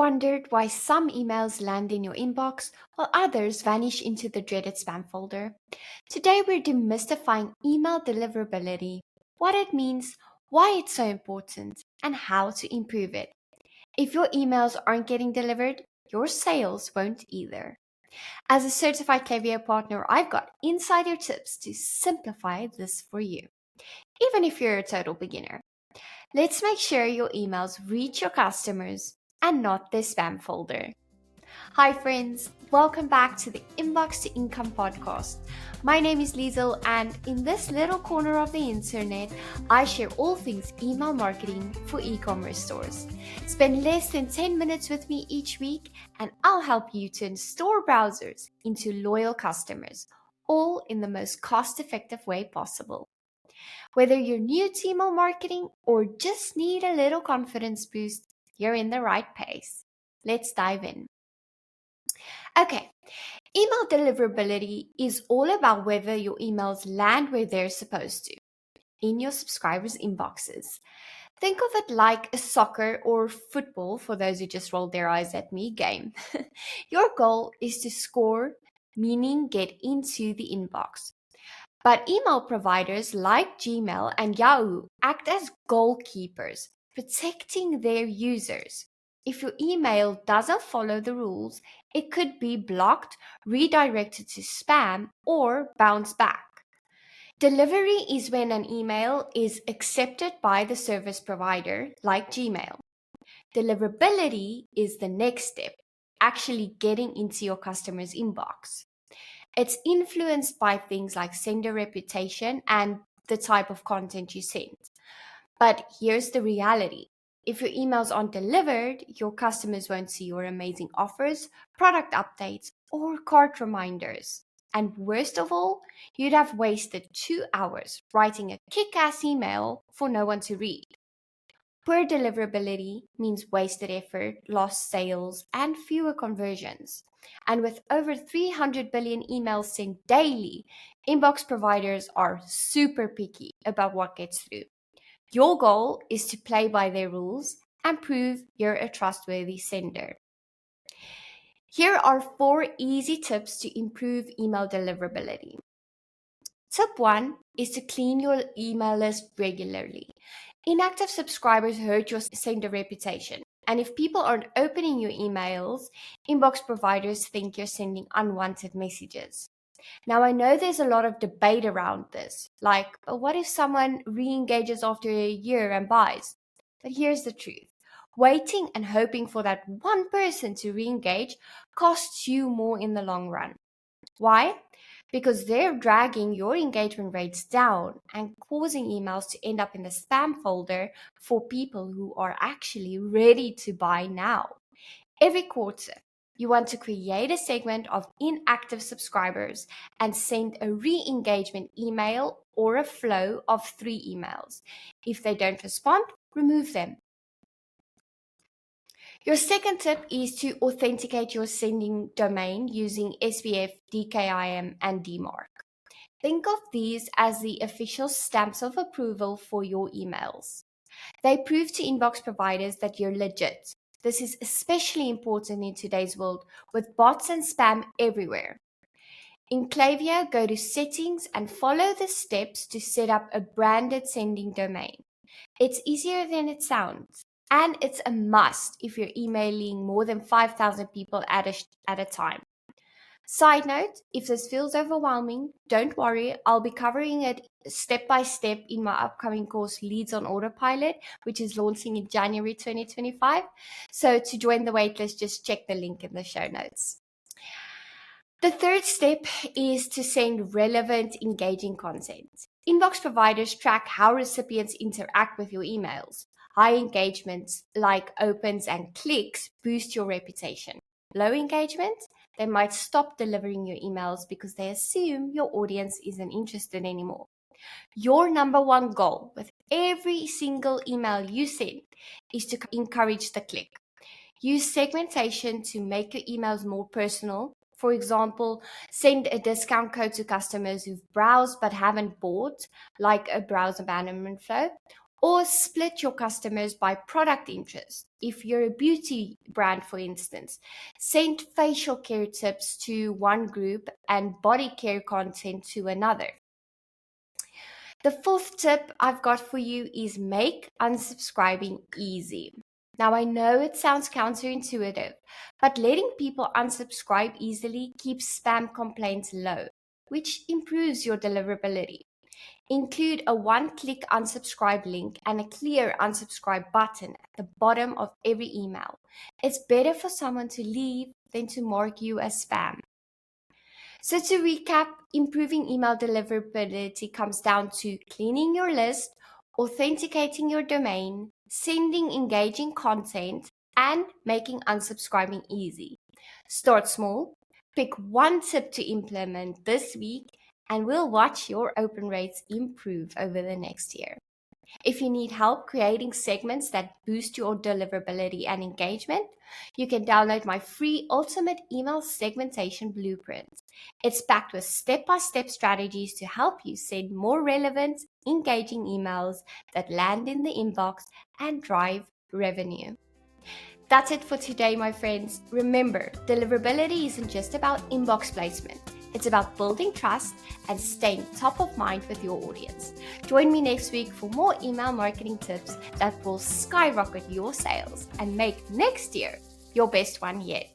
wondered why some emails land in your inbox while others vanish into the dreaded spam folder? Today we're demystifying email deliverability, what it means, why it's so important, and how to improve it. If your emails aren't getting delivered, your sales won't either. As a certified Klaviyo partner, I've got insider tips to simplify this for you, even if you're a total beginner. Let's make sure your emails reach your customers and not their spam folder. Hi friends, welcome back to the Inbox to Income podcast. My name is LIEZLE, and in this little corner of the internet, I share all things email marketing for e-commerce stores. Spend less than 10 minutes with me each week and I'll help you turn store browsers into loyal customers, all in the most cost-effective way possible. Whether you're new to email marketing or just need a little confidence boost, you're in the right place. Let's dive in. Okay, email deliverability is all about whether your emails land where they're supposed to, in your subscribers' inboxes. Think of it like a soccer or football, for those who just rolled their eyes at me, game. Your goal is to score, meaning get into the inbox. But email providers like Gmail and Yahoo act as goalkeepers, protecting their users. If your email doesn't follow the rules, it could be blocked, redirected to spam, or bounce back. Delivery is when an email is accepted by the service provider, like Gmail. Deliverability is the next step, actually getting into your customer's inbox. It's influenced by things like sender reputation and the type of content you send. But here's the reality. If your emails aren't delivered, your customers won't see your amazing offers, product updates, or cart reminders. And worst of all, you'd have wasted 2 hours writing a kick-ass email for no one to read. Poor deliverability means wasted effort, lost sales, and fewer conversions. And with over 300 billion emails sent daily, inbox providers are super picky about what gets through. Your goal is to play by their rules and prove you're a trustworthy sender. Here are 4 easy tips to improve email deliverability. Tip 1 is to clean your email list regularly. Inactive subscribers hurt your sender reputation. And if people aren't opening your emails, inbox providers think you're sending unwanted messages. Now, I know there's a lot of debate around this, like, what if someone re-engages after a year and buys? But here's the truth. Waiting and hoping for that one person to re-engage costs you more in the long run. Why? Because they're dragging your engagement rates down and causing emails to end up in the spam folder for people who are actually ready to buy now. Every quarter, you want to create a segment of inactive subscribers and send a re-engagement email or a flow of 3 emails. If they don't respond, remove them. Your second tip is to authenticate your sending domain using SPF, DKIM, and DMARC. Think of these as the official stamps of approval for your emails. They prove to inbox providers that you're legit. This is especially important in today's world with bots and spam everywhere. In Klaviyo, go to Settings and follow the steps to set up a branded sending domain. It's easier than it sounds. And it's a must if you're emailing more than 5,000 people at a time. Side note, if this feels overwhelming, don't worry. I'll be covering it step by step in my upcoming course, Leads on Autopilot, which is launching in January 2025. So to join the waitlist, just check the link in the show notes. The third step is to send relevant, engaging content. Inbox providers track how recipients interact with your emails. High engagements like opens and clicks boost your reputation. Low engagement, they might stop delivering your emails because they assume your audience isn't interested anymore. Your number one goal with every single email you send is to encourage the click. Use segmentation to make your emails more personal. For example, send a discount code to customers who've browsed but haven't bought, like a browse abandonment flow, Or split your customers by product interest. If you're a beauty brand, for instance, send facial care tips to one group and body care content to another. The fourth tip I've got for you is make unsubscribing easy. Now, I know it sounds counterintuitive, but letting people unsubscribe easily keeps spam complaints low, which improves your deliverability. Include a one-click unsubscribe link and a clear unsubscribe button at the bottom of every email. It's better for someone to leave than to mark you as spam. So to recap, improving email deliverability comes down to cleaning your list, authenticating your domain, sending engaging content, and making unsubscribing easy. Start small, pick one tip to implement this week, and we'll watch your open rates improve over the next year. If you need help creating segments that boost your deliverability and engagement, you can download my free Ultimate Email Segmentation Blueprint. It's packed with step-by-step strategies to help you send more relevant, engaging emails that land in the inbox and drive revenue. That's it for today, my friends. Remember, deliverability isn't just about inbox placement. It's about building trust and staying top of mind with your audience. Join me next week for more email marketing tips that will skyrocket your sales and make next year your best one yet.